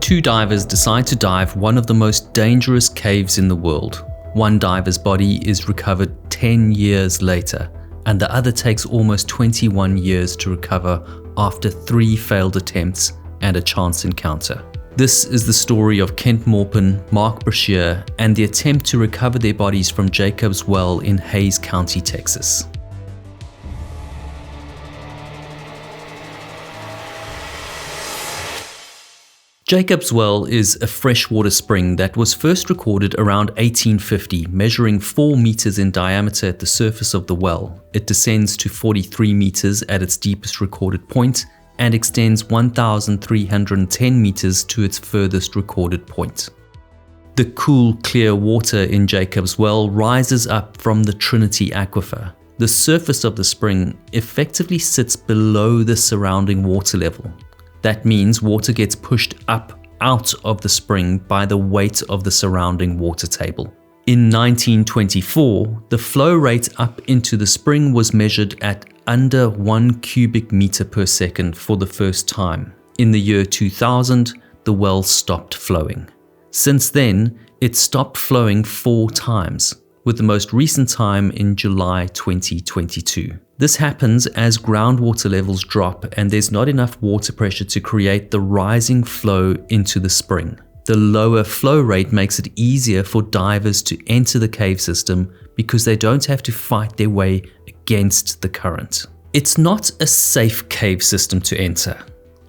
Two divers decide to dive one of the most dangerous caves in the world. One diver's body is recovered 10 years later, and the other takes almost 21 years to recover after 3 failed attempts and a chance encounter. This is the story of Kent Maupin, Mark Brashear, and the attempt to recover their bodies from Jacob's Well in Hays County, Texas. Jacob's Well is a freshwater spring that was first recorded around 1850, measuring 4 meters in diameter at the surface of the well. It descends to 43 meters at its deepest recorded point and extends 1,310 meters to its furthest recorded point. The cool, clear water in Jacob's Well rises up from the Trinity Aquifer. The surface of the spring effectively sits below the surrounding water level. That means water gets pushed up out of the spring by the weight of the surrounding water table. In 1924, the flow rate up into the spring was measured at under 1 cubic meter per second for the first time. In the year 2000, the well stopped flowing. Since then, it stopped flowing 4 times, with the most recent time in July 2022. This happens as groundwater levels drop and there's not enough water pressure to create the rising flow into the spring. The lower flow rate makes it easier for divers to enter the cave system because they don't have to fight their way against the current. It's not a safe cave system to enter.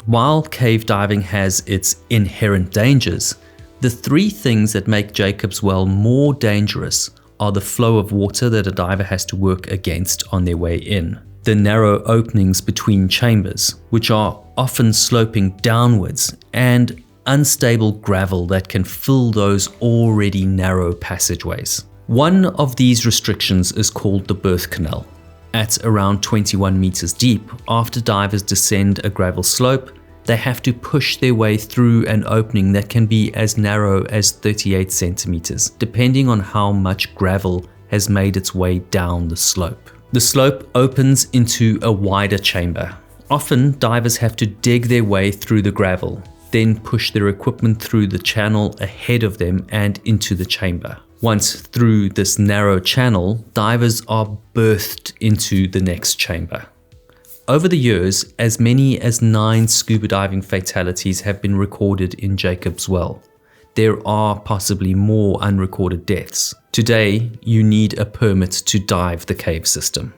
While cave diving has its inherent dangers, the 3 things that make Jacob's Well more dangerous are the flow of water that a diver has to work against on their way in, the narrow openings between chambers, which are often sloping downwards, and unstable gravel that can fill those already narrow passageways. One of these restrictions is called the birth canal. At around 21 meters deep, after divers descend a gravel slope, they have to push their way through an opening that can be as narrow as 38 centimeters, depending on how much gravel has made its way down the slope. The slope opens into a wider chamber. Often, divers have to dig their way through the gravel, then push their equipment through the channel ahead of them and into the chamber. Once through this narrow channel, divers are birthed into the next chamber. Over the years, as many as 9 scuba diving fatalities have been recorded in Jacob's Well. There are possibly more unrecorded deaths. Today, you need a permit to dive the cave system.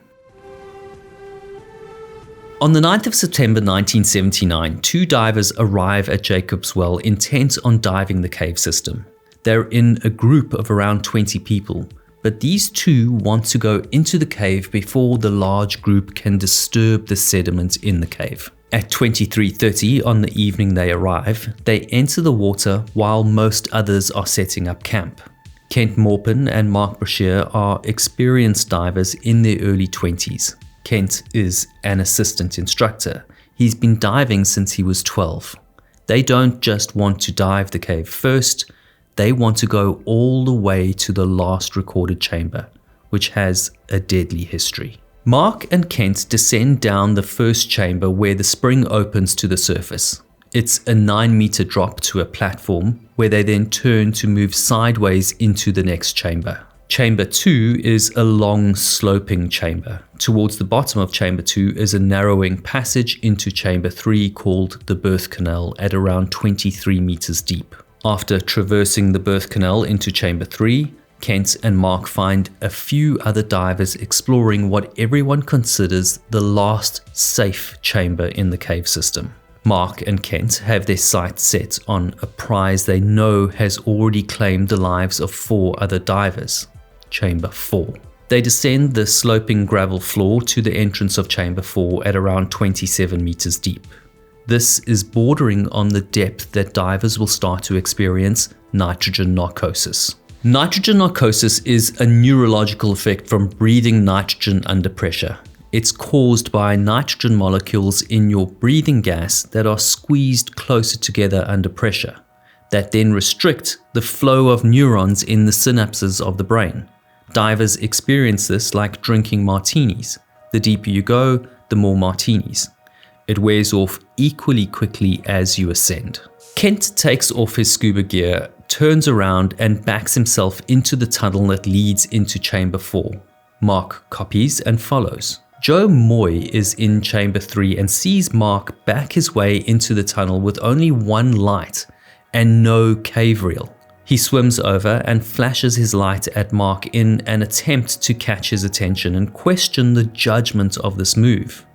On the 9th of September 1979, 2 divers arrive at Jacob's Well intent on diving the cave system. They're in a group of around 20 people, but these 2 want to go into the cave before the large group can disturb the sediment in the cave. At 23:30 on the evening they arrive, they enter the water while most others are setting up camp. Kent Maupin and Mark Brashear are experienced divers in their early 20s. Kent is an assistant instructor. He's been diving since he was 12. They don't just want to dive the cave first, they want to go all the way to the last recorded chamber, which has a deadly history. Mark and Kent descend down the first chamber where the spring opens to the surface. It's a 9-meter drop to a platform where they then turn to move sideways into the next chamber. Chamber 2 is a long sloping chamber. Towards the bottom of chamber 2 is a narrowing passage into chamber 3 called the birth canal at around 23 meters deep. After traversing the birth canal into chamber 3, Kent and Mark find a few other divers exploring what everyone considers the last safe chamber in the cave system. Mark and Kent have their sights set on a prize they know has already claimed the lives of 4 other divers, chamber 4. They descend the sloping gravel floor to the entrance of chamber 4 at around 27 meters deep. This is bordering on the depth that divers will start to experience nitrogen narcosis. Nitrogen narcosis is a neurological effect from breathing nitrogen under pressure. It's caused by nitrogen molecules in your breathing gas that are squeezed closer together under pressure, that then restrict the flow of neurons in the synapses of the brain. Divers experience this like drinking martinis. The deeper you go, the more martinis. It wears off equally quickly as you ascend. Kent takes off his scuba gear, turns around and backs himself into the tunnel that leads into Chamber 4. Mark copies and follows. Joe Moy is in Chamber 3 and sees Mark back his way into the tunnel with only one light and no cave reel. He swims over and flashes his light at Mark in an attempt to catch his attention and question the judgment of this move.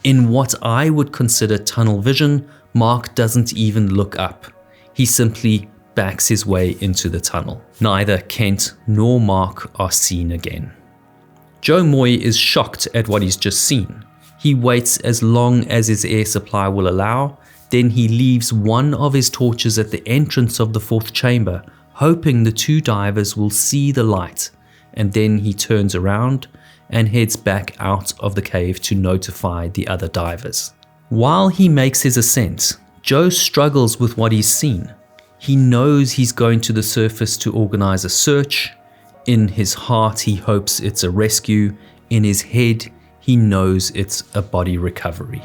In what I would consider tunnel vision, Mark doesn't even look up. He simply backs his way into the tunnel. Neither Kent nor Mark are seen again. Joe Moy is shocked at what he's just seen. He waits as long as his air supply will allow, then he leaves one of his torches at the entrance of the fourth chamber, hoping the two divers will see the light, and then he turns around and heads back out of the cave to notify the other divers. While he makes his ascent, Joe struggles with what he's seen. He knows he's going to the surface to organize a search. In his heart, he hopes it's a rescue. In his head, he knows it's a body recovery.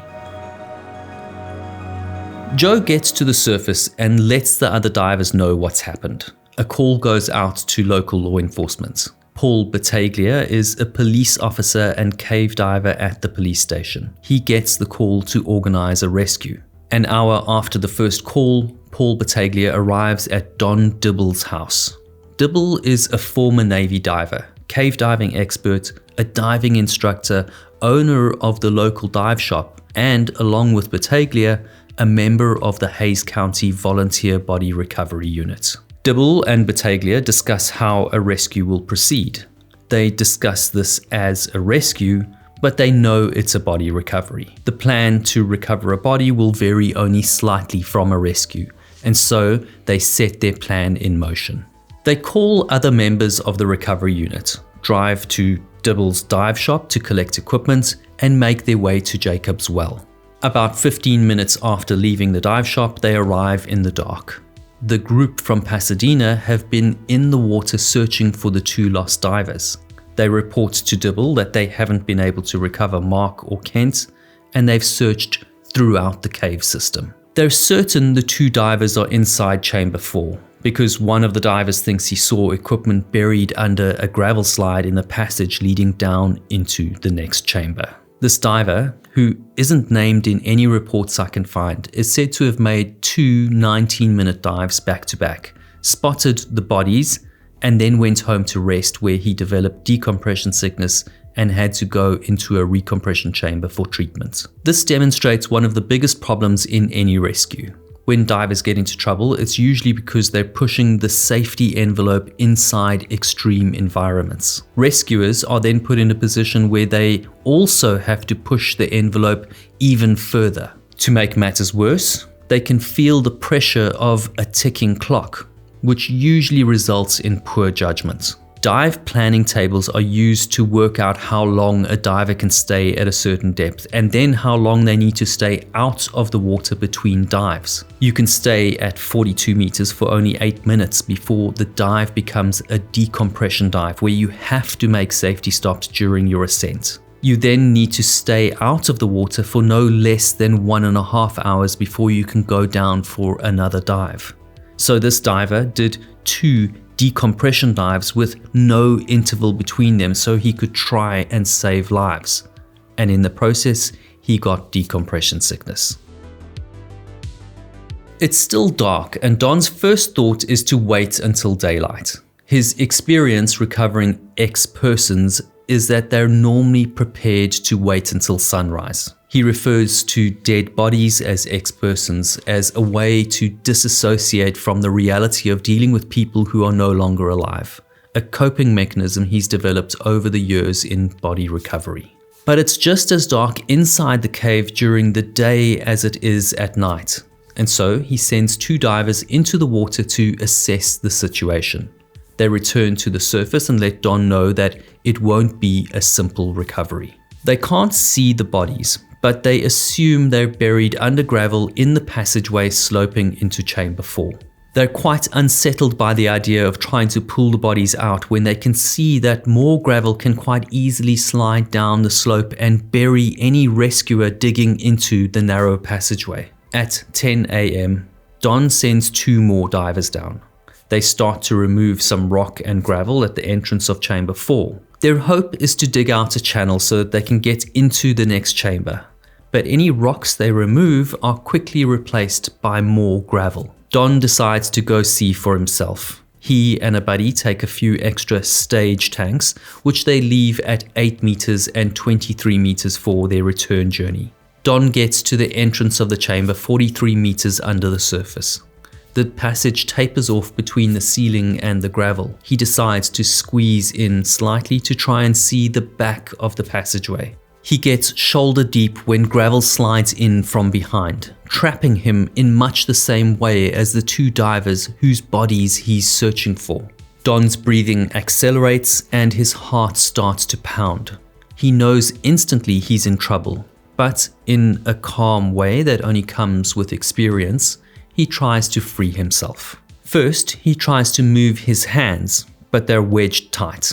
Joe gets to the surface and lets the other divers know what's happened. A call goes out to local law enforcement. Paul Battaglia is a police officer and cave diver at the police station. He gets the call to organize a rescue. An hour after the first call, Paul Battaglia arrives at Don Dibble's house. Dibble is a former Navy diver, cave diving expert, a diving instructor, owner of the local dive shop, and along with Battaglia, a member of the Hays County Volunteer Body Recovery Unit. Dibble and Battaglia discuss how a rescue will proceed. They discuss this as a rescue, but they know it's a body recovery. The plan to recover a body will vary only slightly from a rescue, and so they set their plan in motion. They call other members of the recovery unit, drive to Dibble's dive shop to collect equipment, and make their way to Jacob's well. About 15 minutes after leaving the dive shop, they arrive in the dark. The group from Pasadena have been in the water searching for the two lost divers. They report to Dibble that they haven't been able to recover Mark or Kent, and they've searched throughout the cave system. They're certain the two divers are inside Chamber 4, because one of the divers thinks he saw equipment buried under a gravel slide in the passage leading down into the next chamber. This diver, who isn't named in any reports I can find, is said to have made two 19-minute dives back-to-back, spotted the bodies, and then went home to rest, where he developed decompression sickness and had to go into a recompression chamber for treatment. This demonstrates one of the biggest problems in any rescue. When divers get into trouble, it's usually because they're pushing the safety envelope inside extreme environments. Rescuers are then put in a position where they also have to push the envelope even further. To make matters worse, they can feel the pressure of a ticking clock, which usually results in poor judgment. Dive planning tables are used to work out how long a diver can stay at a certain depth, and then how long they need to stay out of the water between dives. You can stay at 42 meters for only 8 minutes before the dive becomes a decompression dive, where you have to make safety stops during your ascent. You then need to stay out of the water for no less than 1.5 hours before you can go down for another dive. So this diver did 2 decompression dives with no interval between them so he could try and save lives. And in the process, he got decompression sickness. It's still dark, and Don's first thought is to wait until daylight. His experience recovering ex-persons is that they're normally prepared to wait until sunrise. He refers to dead bodies as ex-persons as a way to disassociate from the reality of dealing with people who are no longer alive, a coping mechanism he's developed over the years in body recovery. But it's just as dark inside the cave during the day as it is at night, and so he sends 2 divers into the water to assess the situation. They return to the surface and let Don know that it won't be a simple recovery. They can't see the bodies, but they assume they're buried under gravel in the passageway sloping into Chamber 4. They're quite unsettled by the idea of trying to pull the bodies out when they can see that more gravel can quite easily slide down the slope and bury any rescuer digging into the narrow passageway. At 10 a.m., Don sends 2 more divers down. They start to remove some rock and gravel at the entrance of chamber 4. Their hope is to dig out a channel so that they can get into the next chamber. But any rocks they remove are quickly replaced by more gravel. Don decides to go see for himself. He and a buddy take a few extra stage tanks, which they leave at 8 meters and 23 meters for their return journey. Don gets to the entrance of the chamber 43 meters under the surface. The passage tapers off between the ceiling and the gravel. He decides to squeeze in slightly to try and see the back of the passageway. He gets shoulder deep when gravel slides in from behind, trapping him in much the same way as the 2 divers whose bodies he's searching for. Don's breathing accelerates and his heart starts to pound. He knows instantly he's in trouble, but in a calm way that only comes with experience, he tries to free himself. First, he tries to move his hands, but they're wedged tight.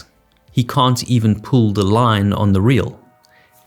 He can't even pull the line on the reel.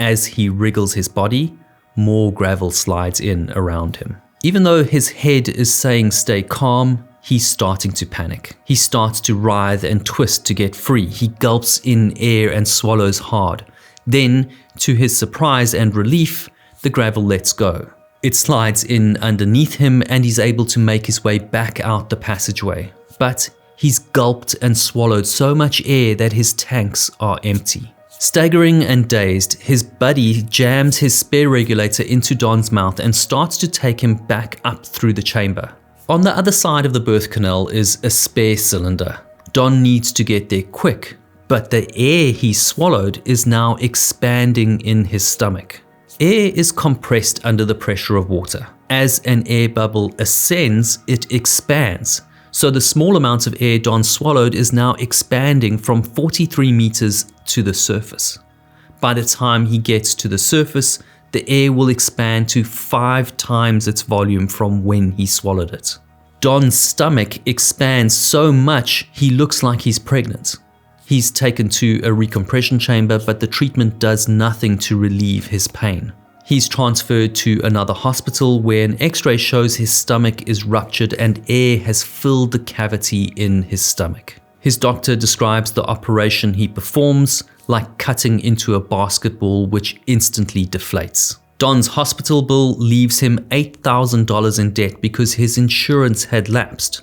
As he wriggles his body, more gravel slides in around him. Even though his head is saying stay calm, he's starting to panic. He starts to writhe and twist to get free. He gulps in air and swallows hard. Then, to his surprise and relief, the gravel lets go. It slides in underneath him and he's able to make his way back out the passageway. But he's gulped and swallowed so much air that his tanks are empty. Staggering and dazed, his buddy jams his spare regulator into Don's mouth and starts to take him back up through the chamber. On the other side of the birth canal is a spare cylinder. Don needs to get there quick, but the air he swallowed is now expanding in his stomach. Air is compressed under the pressure of water. As an air bubble ascends, it expands. So the small amount of air Don swallowed is now expanding from 43 meters to the surface. By the time he gets to the surface, the air will expand to 5 times its volume from when he swallowed it. Don's stomach expands so much he looks like he's pregnant. He's taken to a recompression chamber, but the treatment does nothing to relieve his pain. He's transferred to another hospital where an x-ray shows his stomach is ruptured and air has filled the cavity in his stomach. His doctor describes the operation he performs like cutting into a basketball, which instantly deflates. Don's hospital bill leaves him $8,000 in debt because his insurance had lapsed.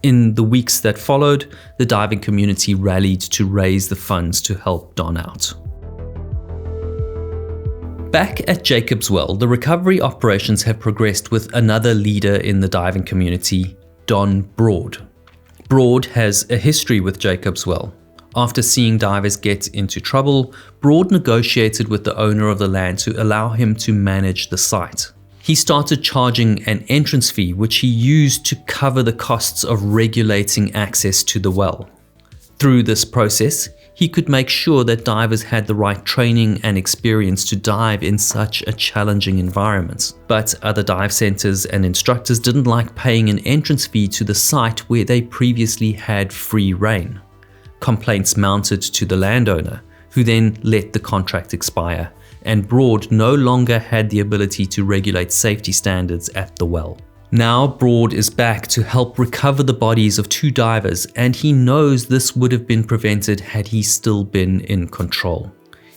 In the weeks that followed, the diving community rallied to raise the funds to help Don out. Back at Jacob's Well, the recovery operations have progressed with another leader in the diving community, Don Broad. Broad has a history with Jacob's Well. After seeing divers get into trouble, Broad negotiated with the owner of the land to allow him to manage the site. He started charging an entrance fee, which he used to cover the costs of regulating access to the well. Through this process, he could make sure that divers had the right training and experience to dive in such a challenging environment. But other dive centers and instructors didn't like paying an entrance fee to the site where they previously had free rein. Complaints mounted to the landowner, who then let the contract expire, and Broad no longer had the ability to regulate safety standards at the well. Now Broad is back to help recover the bodies of 2 divers, and he knows this would have been prevented had he still been in control.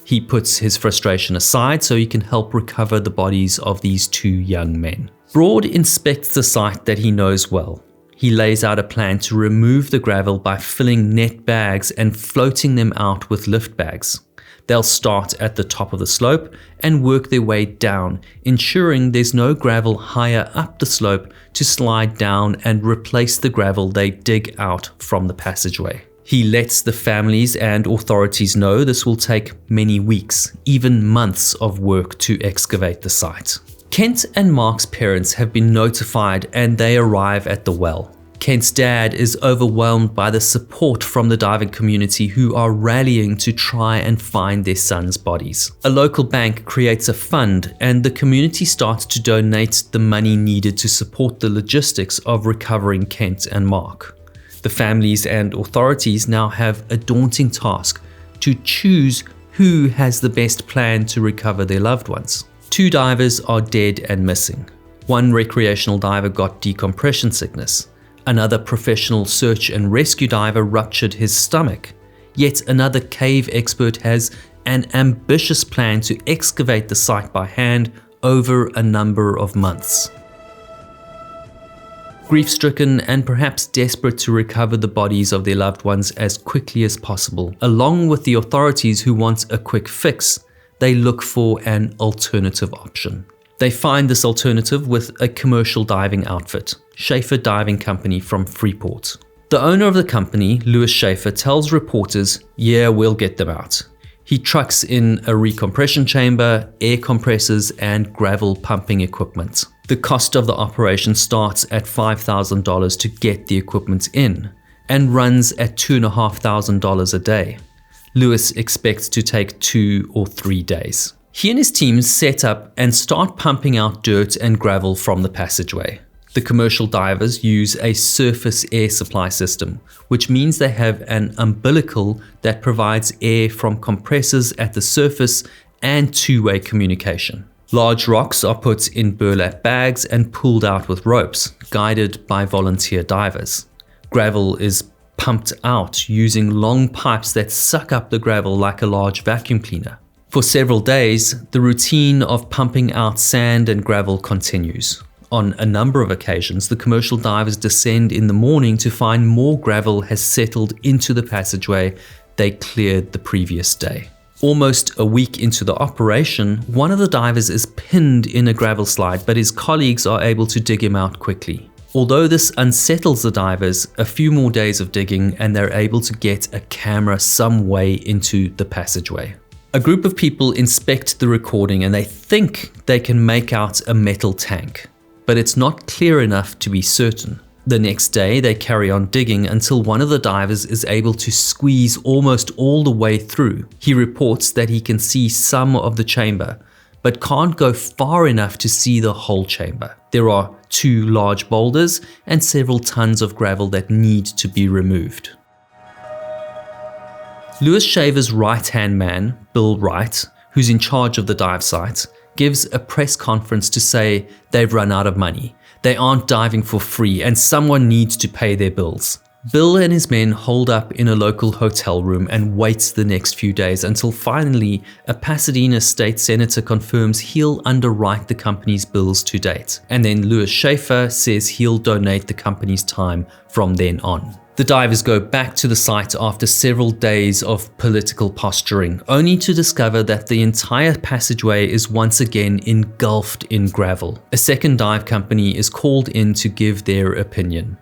He puts his frustration aside so he can help recover the bodies of these 2 young men. Broad inspects the site that he knows well. He lays out a plan to remove the gravel by filling net bags and floating them out with lift bags. They'll start at the top of the slope and work their way down, ensuring there's no gravel higher up the slope to slide down and replace the gravel they dig out from the passageway. He lets the families and authorities know this will take many weeks, even months of work to excavate the site. Kent and Mark's parents have been notified and they arrive at the well. Kent's dad is overwhelmed by the support from the diving community who are rallying to try and find their sons' bodies. A local bank creates a fund and the community starts to donate the money needed to support the logistics of recovering Kent and Mark. The families and authorities now have a daunting task to choose who has the best plan to recover their loved ones. 2 divers are dead and missing. One recreational diver got decompression sickness. Another professional search and rescue diver ruptured his stomach. Yet another cave expert has an ambitious plan to excavate the site by hand over a number of months. Grief-stricken and perhaps desperate to recover the bodies of their loved ones as quickly as possible, along with the authorities who want a quick fix, they look for an alternative option. They find this alternative with a commercial diving outfit, Schaefer Diving Company from Freeport. The owner of the company, Louis Schaefer, tells reporters, "Yeah, we'll get them out." He trucks in a recompression chamber, air compressors, and gravel pumping equipment. The cost of the operation starts at $5,000 to get the equipment in, and runs at $2,500 a day. Louis expects to take 2 or 3 days. He and his team set up and start pumping out dirt and gravel from the passageway. The commercial divers use a surface air supply system, which means they have an umbilical that provides air from compressors at the surface and two-way communication. Large rocks are put in burlap bags and pulled out with ropes, guided by volunteer divers. Gravel is pumped out using long pipes that suck up the gravel like a large vacuum cleaner. For several days, the routine of pumping out sand and gravel continues. On a number of occasions, the commercial divers descend in the morning to find more gravel has settled into the passageway they cleared the previous day. Almost a week into the operation, one of the divers is pinned in a gravel slide, but his colleagues are able to dig him out quickly. Although this unsettles the divers, a few more days of digging and they're able to get a camera some way into the passageway. A group of people inspect the recording and they think they can make out a metal tank, but it's not clear enough to be certain. The next day, they carry on digging until one of the divers is able to squeeze almost all the way through. He reports that he can see some of the chamber, but can't go far enough to see the whole chamber. There are 2 large boulders and several tons of gravel that need to be removed. Louis Schaefer's right-hand man, Bill Wright, who's in charge of the dive site, gives a press conference to say they've run out of money. They aren't diving for free and someone needs to pay their bills. Bill and his men hold up in a local hotel room and wait the next few days until finally a Pasadena state senator confirms he'll underwrite the company's bills to date. And then Louis Schaefer says he'll donate the company's time from then on. The divers go back to the site after several days of political posturing, only to discover that the entire passageway is once again engulfed in gravel. A second dive company is called in to give their opinion,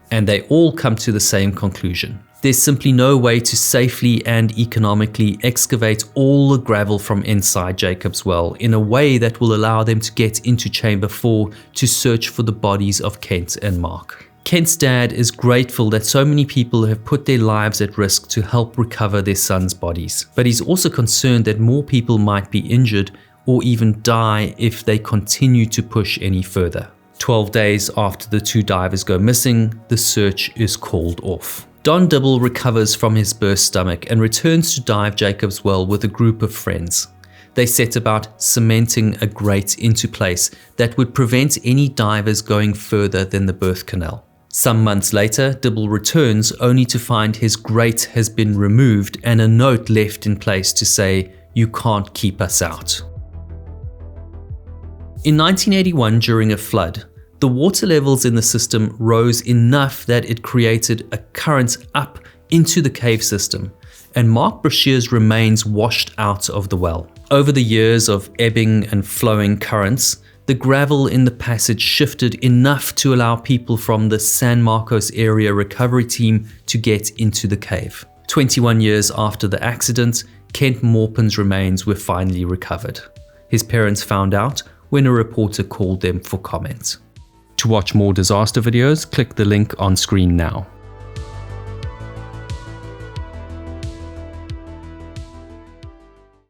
and they all come to the same conclusion. There's simply no way to safely and economically excavate all the gravel from inside Jacob's Well in a way that will allow them to get into Chamber 4 to search for the bodies of Kent and Mark. Kent's dad is grateful that so many people have put their lives at risk to help recover their sons' bodies, but he's also concerned that more people might be injured or even die if they continue to push any further. 12 days after the 2 divers go missing, the search is called off. Don Dibble recovers from his burst stomach and returns to dive Jacob's Well with a group of friends. They set about cementing a grate into place that would prevent any divers going further than the birth canal. Some months later, Dibble returns only to find his grate has been removed and a note left in place to say, "You can't keep us out." In 1981, during a flood, the water levels in the system rose enough that it created a current up into the cave system, and Mark Brashear's remains washed out of the well. Over the years of ebbing and flowing currents, the gravel in the passage shifted enough to allow people from the San Marcos area recovery team to get into the cave. 21 years after the accident, Kent Maupin's remains were finally recovered. His parents found out when a reporter called them for comment. To watch more disaster videos, click the link on screen now.